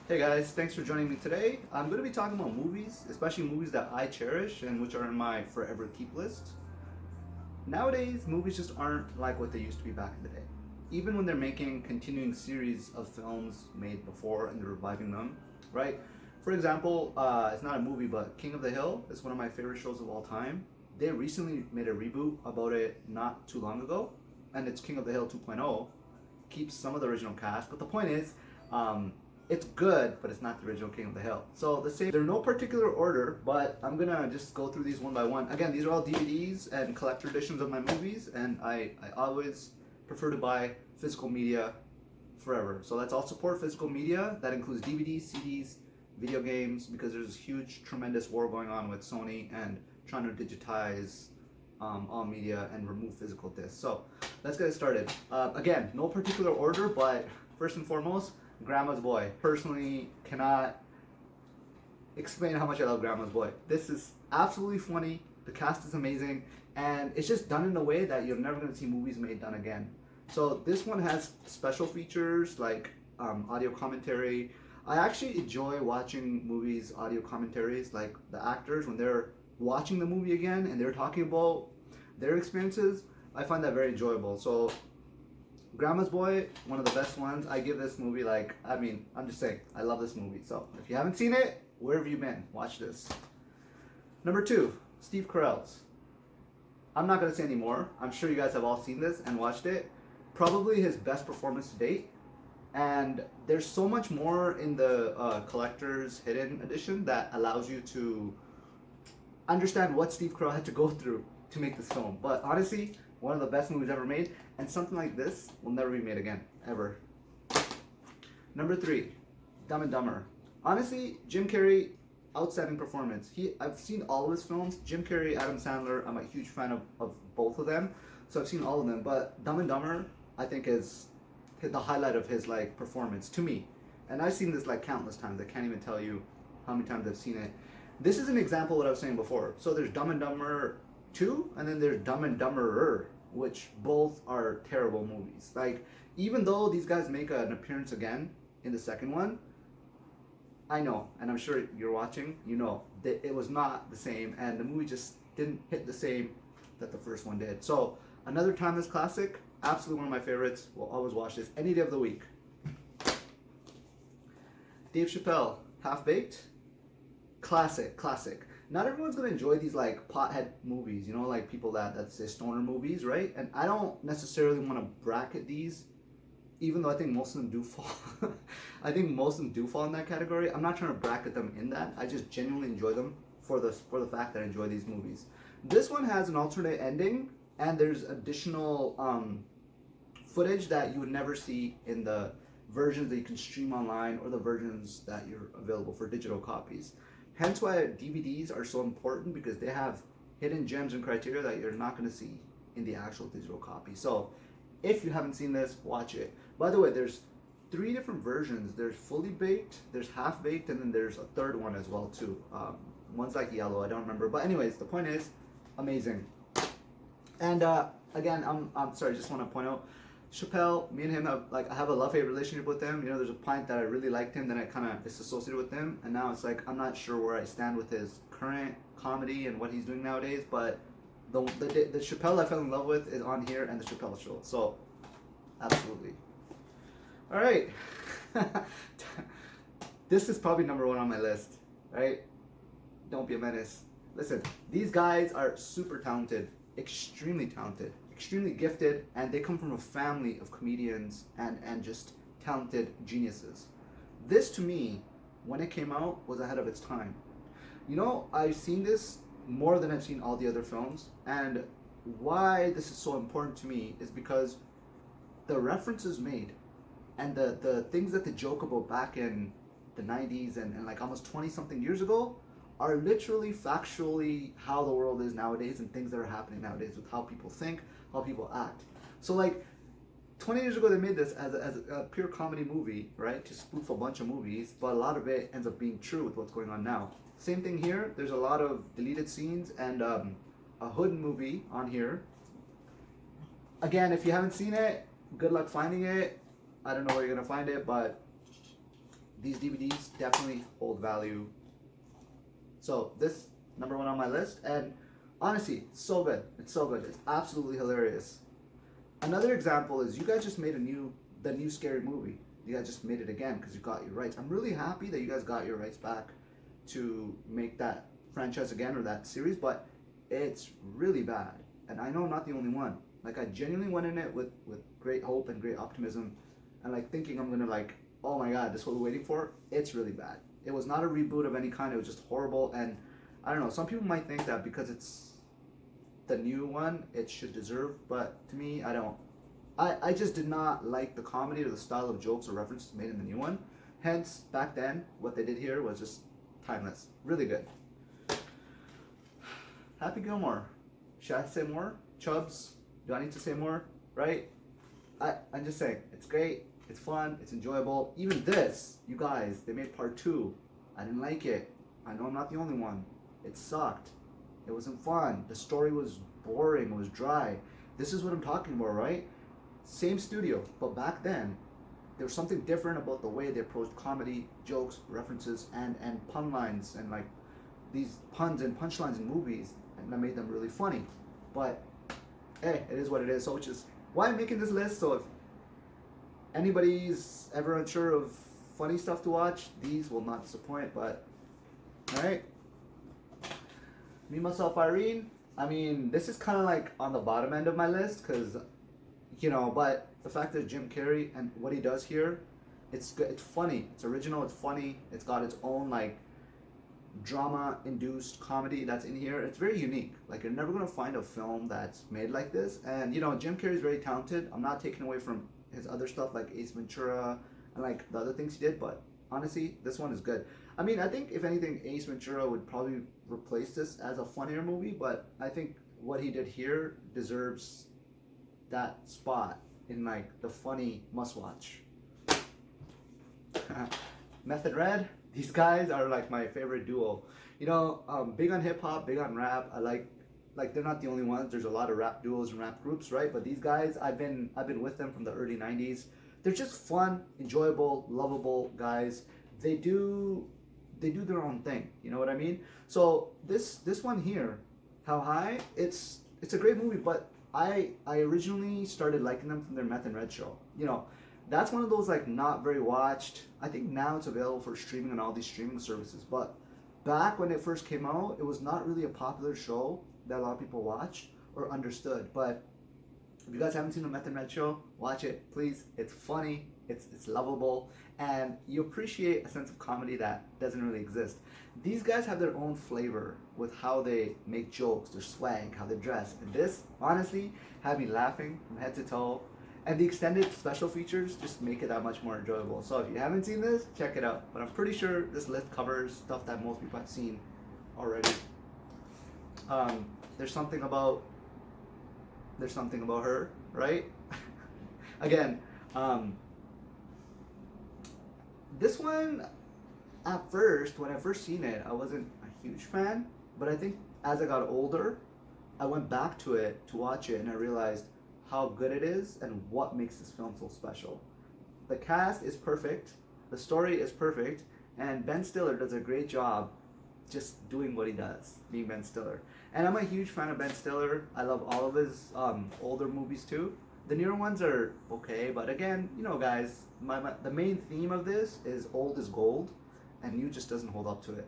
Hey guys, thanks for joining me today. I'm going to be talking about movies, especially movies that I cherish and which are in my forever keep list. Nowadays, movies just aren't like what they used to be back in the day. Even when they're making continuing series of films made before and they're reviving them, right? For example, it's not a movie, but King of the Hill is one of my favorite shows of all time. They recently made a reboot about it not too long ago, and it's King of the Hill 2.0. Keeps some of the original cast, but the point is, um, it's good, but it's not the original King of the Hill. So the same, they're no particular order, but I'm gonna just go through these one by one. Again, these are all DVDs and collector editions of my movies, and I always prefer to buy physical media forever. So let's all support physical media. That includes DVDs, CDs, video games, because there's this huge, tremendous war going on with Sony and trying to digitize all media and remove physical discs. So let's get started. Again, no particular order, but first and foremost, Grandma's Boy. Personally, cannot explain how much I love Grandma's Boy. This is absolutely funny. The cast is amazing, and it's just done in a way that you're never going to see movies made done again. So this one has special features like audio commentary. I actually enjoy watching movies audio commentaries, like the actors when they're watching the movie again and they're talking about their experiences. I find that very enjoyable. So Grandma's Boy, one of the best ones. I give this movie I'm just saying, I love this movie. So if you haven't seen it, where have you been? Watch this. Number two, Steve Carell's. I'm not going to say any more. I'm sure you guys have all seen this and watched it. Probably his best performance to date. And there's so much more in the collector's hidden edition that allows you to understand what Steve Carell had to go through to make this film. But honestly, one of the best movies ever made, and something like this will never be made again, ever. Number three, Dumb and Dumber. Honestly, Jim Carrey, outstanding performance. I've seen all of his films. Jim Carrey, Adam Sandler, I'm a huge fan of both of them, so I've seen all of them. But Dumb and Dumber, I think, is the highlight of his performance to me. And I've seen this countless times. I can't even tell you how many times I've seen it. This is an example of what I was saying before. So there's Dumb and Dumber 2, and then there's Dumb and Dumberer, which both are terrible movies. Even though these guys make an appearance again in the second one, I know, and I'm sure you're watching, you know, that it was not the same, and the movie just didn't hit the same that the first one did. So another timeless classic, absolutely one of my favorites. We'll always watch this any day of the week. Dave Chappelle, Half Baked. Classic. Not everyone's gonna enjoy these pothead movies, you know, people that say stoner movies, right? And I don't necessarily want to bracket these, even though I think most of them do fall. I think most of them do fall in that category. I'm not trying to bracket them in that. I just genuinely enjoy them for the fact that I enjoy these movies. This one has an alternate ending, and there's additional footage that you would never see in the versions that you can stream online or the versions that you're available for digital copies. Hence why DVDs are so important, because they have hidden gems and criteria that you're not going to see in the actual digital copy. So if you haven't seen this, watch it. By the way, there's 3 different versions. There's fully baked, there's half baked, and then there's a third one as well too. One's yellow, I don't remember. But anyways, the point is, amazing. And again, I'm sorry, just want to point out, Chappelle, me and him have I have a love-hate relationship with him. You know, there's a point that I really liked him, then I kind of disassociated with him, and now it's I'm not sure where I stand with his current comedy and what he's doing nowadays. But the Chappelle I fell in love with is on here, and the Chappelle Show. So absolutely. All right, this is probably number 1 on my list. Right? Don't Be a Menace. Listen, these guys are super talented, extremely gifted, and they come from a family of comedians and just talented geniuses. This, to me, when it came out, was ahead of its time. You know, I've seen this more than I've seen all the other films, and why this is so important to me is because the references made and the things that they joke about back in the 90s and almost 20 something years ago are literally factually how the world is nowadays and things that are happening nowadays with how people think, how people act. So 20 years ago they made this as a pure comedy movie, right, to spoof a bunch of movies, but a lot of it ends up being true with what's going on now. Same thing here. There's a lot of deleted scenes and a hood movie on here. Again, if you haven't seen it, good luck finding it. I don't know where you're gonna find it, but these DVDs definitely hold value. So this number one on my list, and honestly, so good. It's so good. It's absolutely hilarious. Another example is you guys just made the new scary movie. You guys just made it again because you got your rights. I'm really happy that you guys got your rights back to make that franchise again or that series, but it's really bad. And I know I'm not the only one. Like I genuinely went in it with great hope and great optimism, and like thinking I'm gonna like, oh my god, this is what we're waiting for. It's really bad. It was not a reboot of any kind. It was just horrible. And I don't know. Some people might think that because it's the new one, it should deserve. But to me, I don't. I just did not like the comedy or the style of jokes or references made in the new one. Hence, back then, what they did here was just timeless. Really good. Happy Gilmore. Should I say more? Chubbs? Do I need to say more? Right? I'm just saying, it's great, it's fun, it's enjoyable. Even this, you guys, they made part 2. I didn't like it. I know I'm not the only one. It sucked. It wasn't fun. The story was boring, it was dry. This is what I'm talking about, right? Same studio, but back then, there was something different about the way they approached comedy, jokes, references, and pun lines, and like these puns and punchlines in movies, and that made them really funny. But hey, it is what it is. So which is why I'm making this list. So if anybody's ever unsure of funny stuff to watch, these will not disappoint. But all right, me myself Irene. I mean, this is kind of like on the bottom end of my list because, you know, but the fact that Jim Carrey and what he does here, it's good. It's funny. It's original. It's funny. It's got its own like drama-induced comedy that's in here. It's very unique. Like you're never gonna find a film that's made like this. And you know, Jim Carrey is very talented. I'm not taking away from his other stuff like Ace Ventura and like the other things he did, but honestly, this one is good. I mean, I think if anything, Ace Ventura would probably replace this as a funnier movie, but I think what he did here deserves that spot in like the funny must-watch. Method Red. These guys are like my favorite duo. You know, big on hip hop, big on rap. I like they're not the only ones. There's a lot of rap duos and rap groups, right? But these guys, I've been with them from the early '90s. They're just fun, enjoyable, lovable guys. They do their own thing. You know what I mean? So this one here, How High? It's a great movie, but I originally started liking them from their Meth and Red show. You know, that's one of those like not very watched. I think now it's available for streaming on all these streaming services. But back when it first came out, it was not really a popular show that a lot of people watched or understood. But if you guys haven't seen the Meth and Red show, watch it, please. It's funny, it's lovable, and you appreciate a sense of comedy that doesn't really exist. These guys have their own flavor with how they make jokes, their swag, how they dress. And this, honestly, had me laughing from head to toe. And the extended special features just make it that much more enjoyable. So if you haven't seen this, check it out. But I'm pretty sure this list covers stuff that most people have seen already. There's something about her, right? Again, this one, at first, when I first seen it, I wasn't a huge fan. But I think as I got older, I went back to it to watch it, and I realized how good it is and what makes this film so special. The cast is perfect, the story is perfect, and Ben Stiller does a great job just doing what he does, being Ben Stiller. And I'm a huge fan of Ben Stiller. I love all of his older movies too. The newer ones are okay, but again, you know guys, the main theme of this is old is gold, and new just doesn't hold up to it.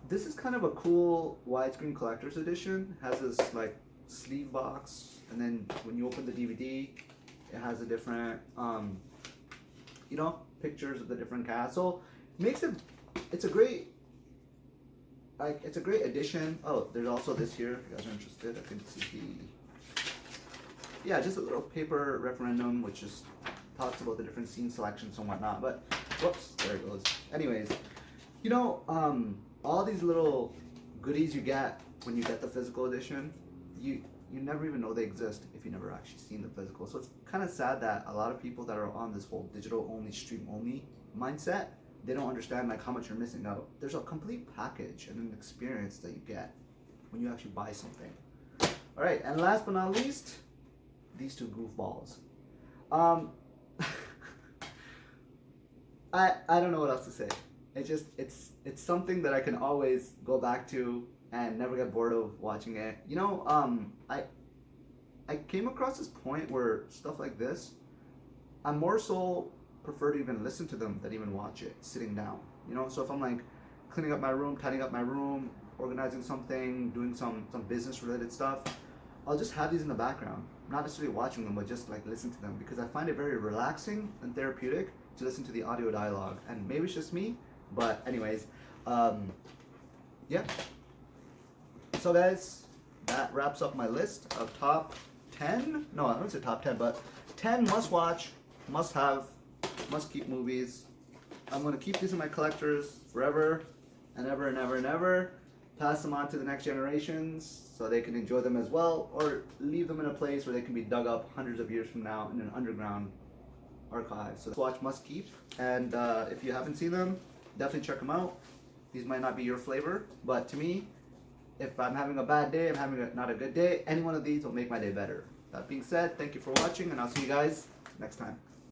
This is kind of a cool widescreen collector's edition. It has this like sleeve box, and then when you open the DVD, it has a different, you know, pictures of the different cast. So makes it, it's a great addition. Oh, there's also this here. If you guys are interested, I think this is just a little paper referendum, which just talks about the different scene selections and whatnot. But whoops, there it goes. Anyways, you know, all these little goodies you get when you get the physical edition, you never even know they exist if you never actually seen the physical. So it's kind of sad that a lot of people that are on this whole digital only, stream only mindset, they don't understand like how much you're missing out. There's a complete package and an experience that you get when you actually buy something. All right, and last but not least, these two goofballs. I don't know what else to say. It's something that I can always go back to and never get bored of watching it. I came across this point where stuff like this, I more so prefer to even listen to them than even watch it sitting down. So if I'm like cleaning up my room, tidying up my room, organizing something, doing some business related stuff, I'll just have these in the background. Not necessarily watching them, but just like listen to them because I find it very relaxing and therapeutic to listen to the audio dialogue. And maybe it's just me, but anyways, yeah. So guys, that wraps up my list of top 10. No, I don't say top 10, but 10 must watch, must have, must keep movies. I'm gonna keep these in my collectors forever and ever and ever and ever. Pass them on to the next generations so they can enjoy them as well, or leave them in a place where they can be dug up hundreds of years from now in an underground archive. So watch must keep, and if you haven't seen them, definitely check them out. These might not be your flavor, but to me, if I'm having a bad day, I'm having not a good day, any one of these will make my day better. That being said, thank you for watching, and I'll see you guys next time.